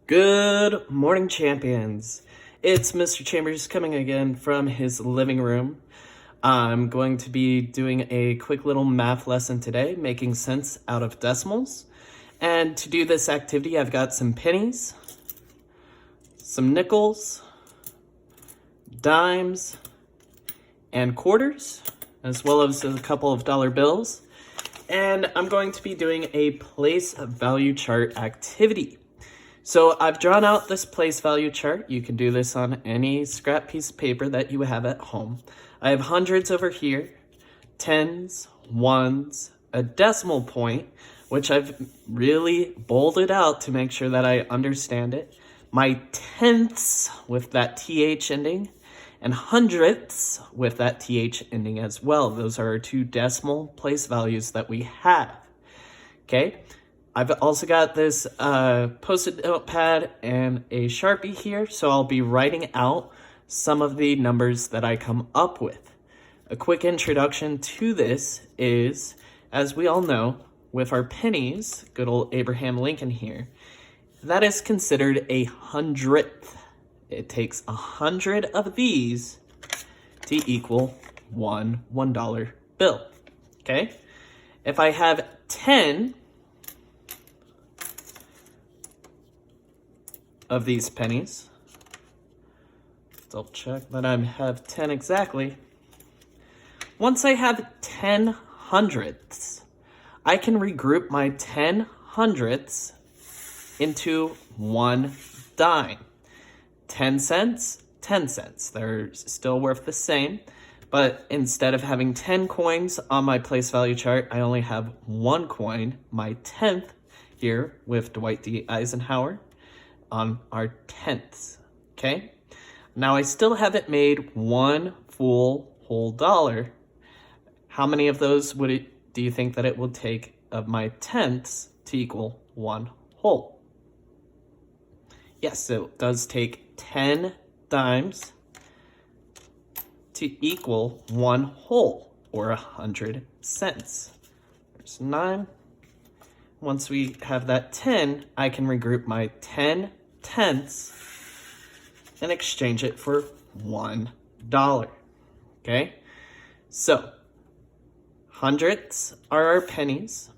Good morning, champions. It's Mr. Chambers coming again from his living room. I'm going to be doing a quick little math lesson today, making sense out of decimals. And to do this activity, I've got some pennies, some nickels, dimes, and quarters, as well as a couple of dollar bills. And I'm going to be doing a place value chart activity. So I've drawn out this place value chart. You can do this on any scrap piece of paper that you have at home. I have hundreds over here, tens, ones, a decimal point, which I've really bolded out to make sure that I understand it, my tenths with that TH ending, and hundredths with that TH ending as well. Those are our two decimal place values that we have, okay? I've also got this Post-it notepad and a Sharpie here, so I'll be writing out some of the numbers that I come up with. A quick introduction to this is, as we all know, with our pennies, good old Abraham Lincoln here, that is considered a hundredth. It takes 100 of these to equal one $1 bill, okay? If I have 10 of these pennies, double check that I have 10 exactly. Once I have 10 hundredths, I can regroup my 10 hundredths into one dime. 10 cents, 10 cents. They're still worth the same, but instead of having 10 coins on my place value chart, I only have one coin, my 10th here with Dwight D. Eisenhower on our tenths, okay? Now I still haven't made one full whole dollar. How many of those do you think that it will take of my tenths to equal one whole? Yes, it does take 10 dimes to equal one whole, or 100 cents. There's 9. Once we have that 10, I can regroup my 10 tenths and exchange it for $1. Okay? So, hundredths are our pennies,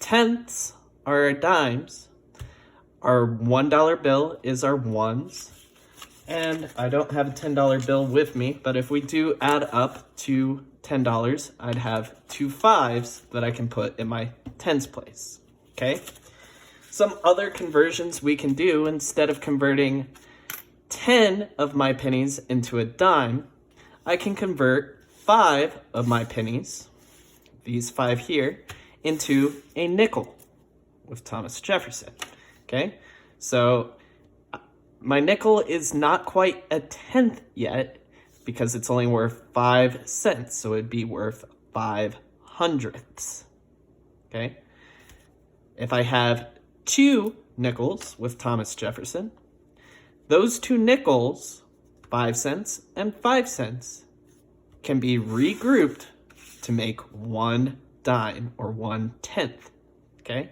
tenths are our dimes, our $1 bill is our ones, and I don't have a $10 bill with me, but if we do add up to $10, I'd have two fives that I can put in my tens place, okay? Some other conversions we can do, instead of converting 10 of my pennies into a dime, I can convert 5 of my pennies, these 5 here, into a nickel with Thomas Jefferson, okay? So my nickel is not quite a tenth yet because it's only worth 5 cents, so it'd be worth 5 hundredths, okay? If I have 2 nickels with Thomas Jefferson, those 2 nickels, 5 cents and 5 cents, can be regrouped to make one dime or 1/10, okay?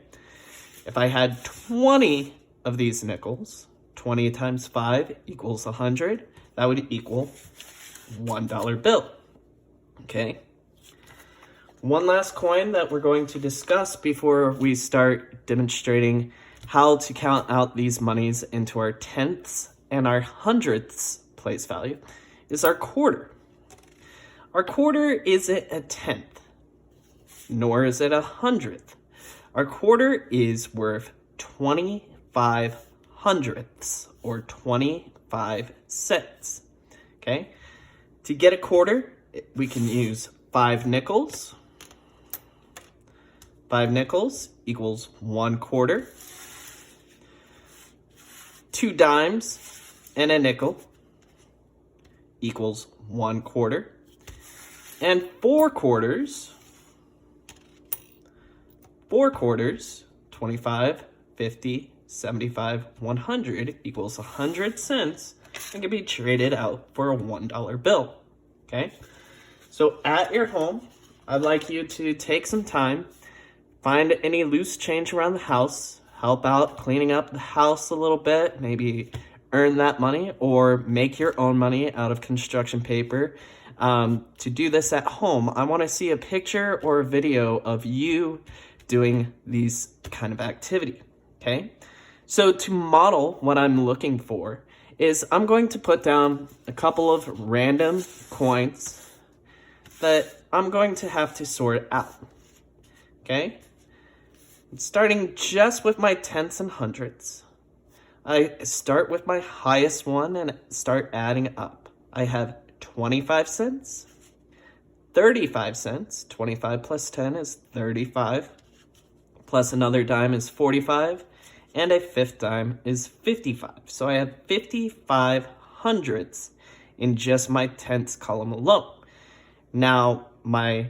If I had 20 of these nickels, 20 times 5 equals 100, that would equal $1 bill, okay? One last coin that we're going to discuss before we start demonstrating how to count out these monies into our tenths and our hundredths place value is our quarter. Our quarter isn't a tenth, nor is it a hundredth. Our quarter is worth 25 hundredths, or 25 cents, okay? To get a quarter, we can use 5 nickels. 5 nickels equals 1 quarter. 2 dimes and a nickel equals 1 quarter. And 4 quarters, 25, 50, 75, 100 equals 100 cents and can be traded out for a $1 bill, okay? So at your home, I'd like you to take some time, find any loose change around the house, help out cleaning up the house a little bit, maybe earn that money or make your own money out of construction paper. To do this at home, I want to see a picture or a video of you doing these kind of activity, okay? So to model what I'm looking for is I'm going to put down a couple of random coins that I'm going to have to sort out, okay? Starting just with my tenths and hundreds. I start with my highest one and start adding up. I have 25 cents, 35 cents, 25 plus 10 is 35, plus another dime is 45, and a fifth dime is 55. So I have 55 hundredths in just my tenths column alone. Now, my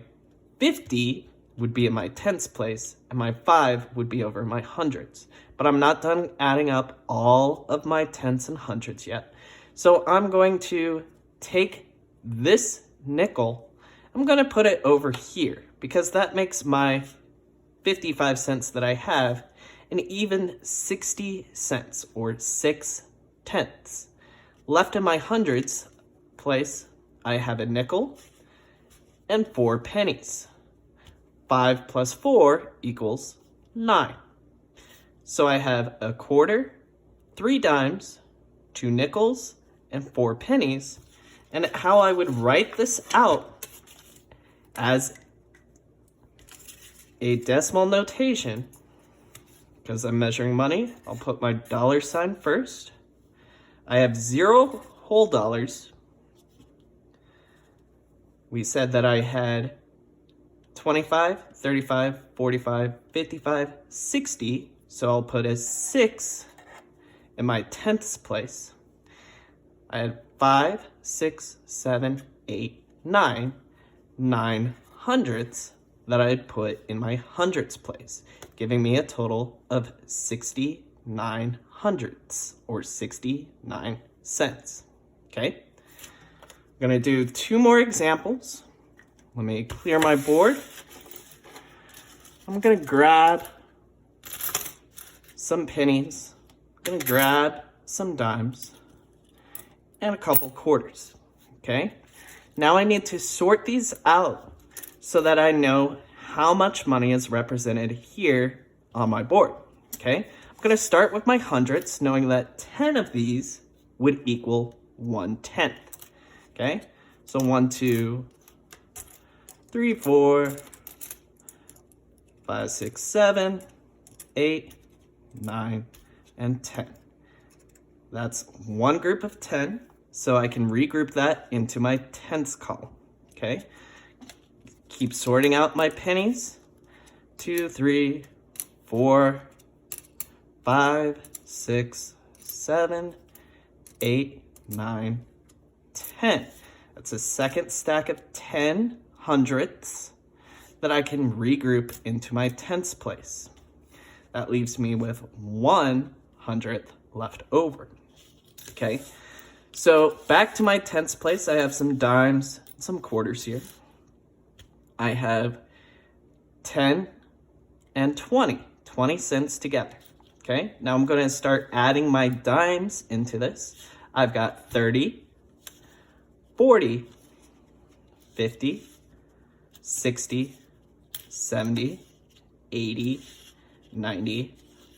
50 would be in my tenths place, and my 5 would be over my hundreds. But I'm not done adding up all of my tenths and hundreds yet. So I'm going to take this nickel, I'm going to put it over here, because that makes my 55 cents that I have an even 60 cents, or 6 tenths. Left in my hundreds place, I have a nickel and 4 pennies. 5 plus 4 equals 9. So I have a quarter, 3 dimes, 2 nickels, and 4 pennies. And how I would write this out as a decimal notation, because I'm measuring money, I'll put my dollar sign first. I have 0 whole dollars. We said that I had 25, 35, 45, 55, 60. So I'll put a 6 in my tenths place. I had 5, 6, 7, 8, 9, 9 hundredths that I'd put in my hundredths place, giving me a total of 69 hundredths, or 69 cents. Okay? I'm gonna do 2 more examples. Let me clear my board. I'm gonna grab some pennies. I'm gonna grab some dimes and a couple quarters, okay? Now I need to sort these out so that I know how much money is represented here on my board, okay? I'm gonna start with my hundredths, knowing that 10 of these would equal 1/10, okay? So 1, 2, 3, 4, 5, 6, 7, 8, 9, and 10. That's one group of 10, so I can regroup that into my tenths column, okay? Keep sorting out my pennies. 2, 3, 4, 5, 6, 7, 8, 9, 10. That's a second stack of 10 hundredths that I can regroup into my tenths place. That leaves me with 1 hundredth left over. Okay, so back to my tenths place, I have some dimes, some quarters here. I have 10 and 20 cents together. Okay, now I'm going to start adding my dimes into this. I've got 30, 40, 50, 60, 70, 80, 90,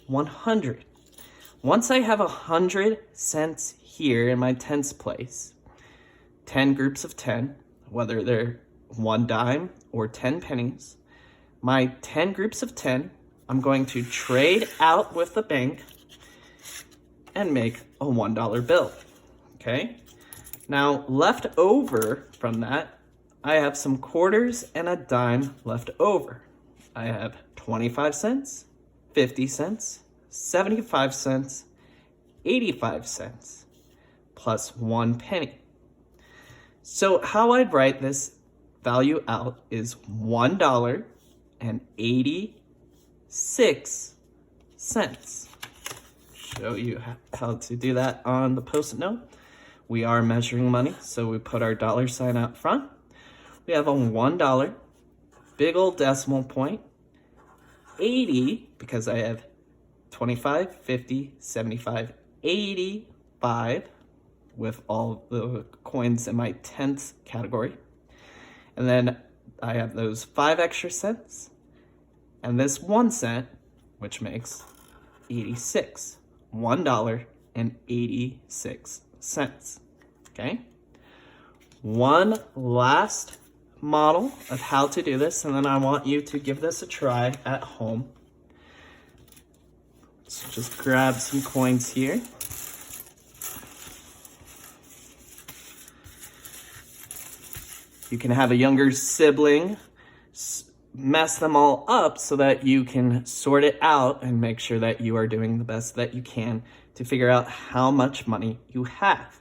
100. Once I have 100 cents here in my tenths place, 10 groups of 10, whether they're 1 dime or 10 pennies, my 10 groups of 10, I'm going to trade out with the bank and make a $1 bill, okay? Now, left over from that, I have some quarters and a dime left over. I have 25 cents, 50 cents, 75 cents, 85 cents, plus 1 penny. So how I'd write this value out is $1.86. Show you how to do that on the Post-it note. We are measuring money, so we put our dollar sign out front. We have a $1, big old decimal point, 80, because I have 25, 50, 75, 85 with all the coins in my tenths category. And then I have those 5 extra cents and this 1 cent, which makes 86. $1.86. Okay? One last model of how to do this, and then I want you to give this a try at home. So just grab some coins here. You can have a younger sibling mess them all up so that you can sort it out and make sure that you are doing the best that you can to figure out how much money you have.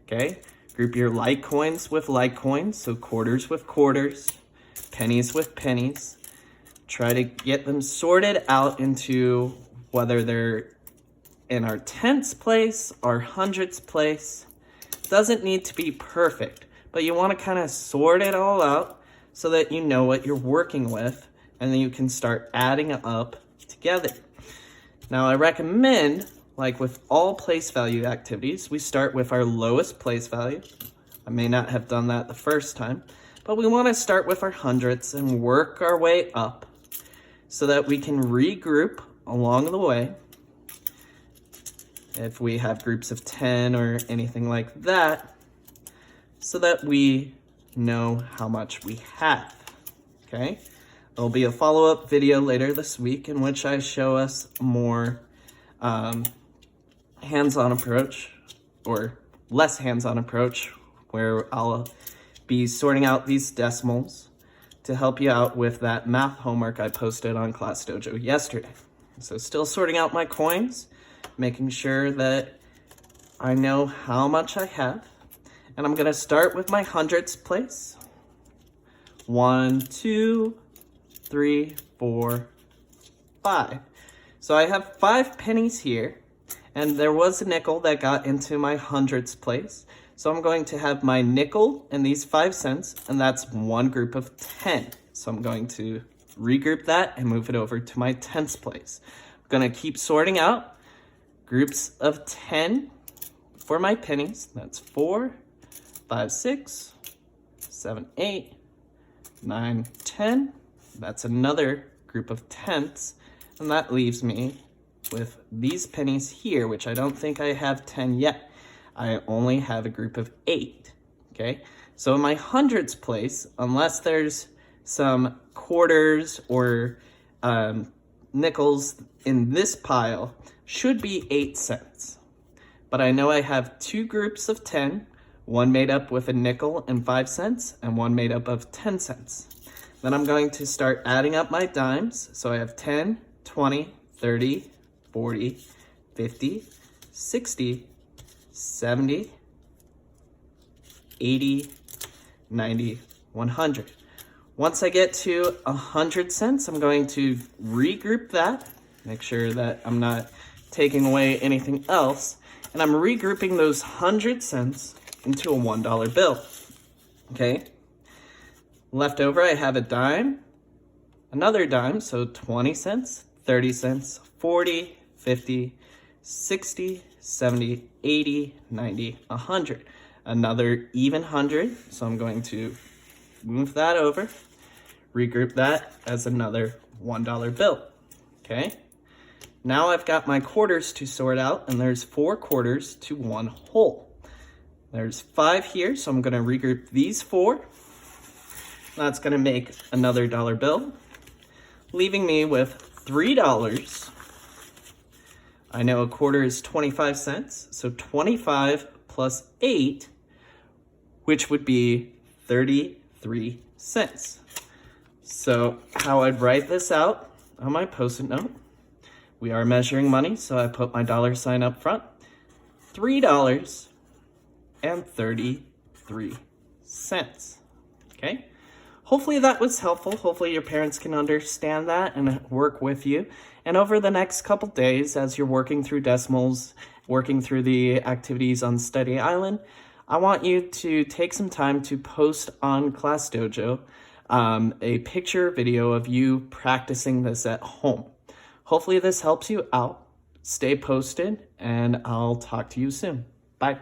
Okay? Group your like coins with like coins, so quarters with quarters, pennies with pennies. Try to get them sorted out into whether they're in our tenths place, our hundredths place. Doesn't need to be perfect, but you want to kind of sort it all out so that you know what you're working with, and then you can start adding up together. Now, I recommend, like with all place value activities, we start with our lowest place value. I may not have done that the first time, but we want to start with our hundredths and work our way up so that we can regroup along the way. If we have groups of 10 or anything like that, so that we know how much we have. Okay? There'll be a follow-up video later this week in which I show us more hands-on approach, or less hands-on approach, where I'll be sorting out these decimals to help you out with that math homework I posted on Class Dojo yesterday. So still sorting out my coins, making sure that I know how much I have. And I'm gonna start with my hundredths place. 1, 2, 3, 4, 5. So I have 5 pennies here, and there was a nickel that got into my hundredths place. So I'm going to have my nickel and these 5 cents, and that's one group of 10. So I'm going to regroup that and move it over to my tenths place. I'm gonna keep sorting out groups of 10 for my pennies. That's 4, 5, 6, 7, 8, 9, 10. That's another group of tenths. And that leaves me with these pennies here, which I don't think I have 10 yet. I only have a group of 8. Okay? So in my hundredths place, unless there's some quarters or nickels in this pile, should be 8 cents. But I know I have 2 groups of 10, one made up with a nickel and 5 cents, and one made up of 10 cents. Then I'm going to start adding up my dimes. So I have 10, 20, 30, 40, 50, 60, 70, 80, 90, 100. Once I get to 100 cents, I'm going to regroup that, make sure that I'm not taking away anything else, and I'm regrouping those 100 cents into a $1 bill. Okay? Left over, I have a dime, another dime, so 20 cents, 30 cents, 40, 50, 60, 70, 80, 90, 100. Another even 100, so I'm going to move that over, regroup that as another $1 bill. Okay? Now I've got my quarters to sort out, and there's 4 quarters to 1 whole. There's 5 here, so I'm going to regroup these 4. That's going to make another $1 bill, leaving me with $3. I know a quarter is 25 cents, so 25 plus 8, which would be 33 cents. So how I'd write this out on my Post-it note, we are measuring money, so I put my dollar sign up front. $3.33. Okay? Hopefully that was helpful. Hopefully your parents can understand that and work with you. And over the next couple days, as you're working through decimals, working through the activities on Study Island, I want you to take some time to post on Class Dojo a picture video of you practicing this at home. Hopefully this helps you out. Stay posted, and I'll talk to you soon. Bye.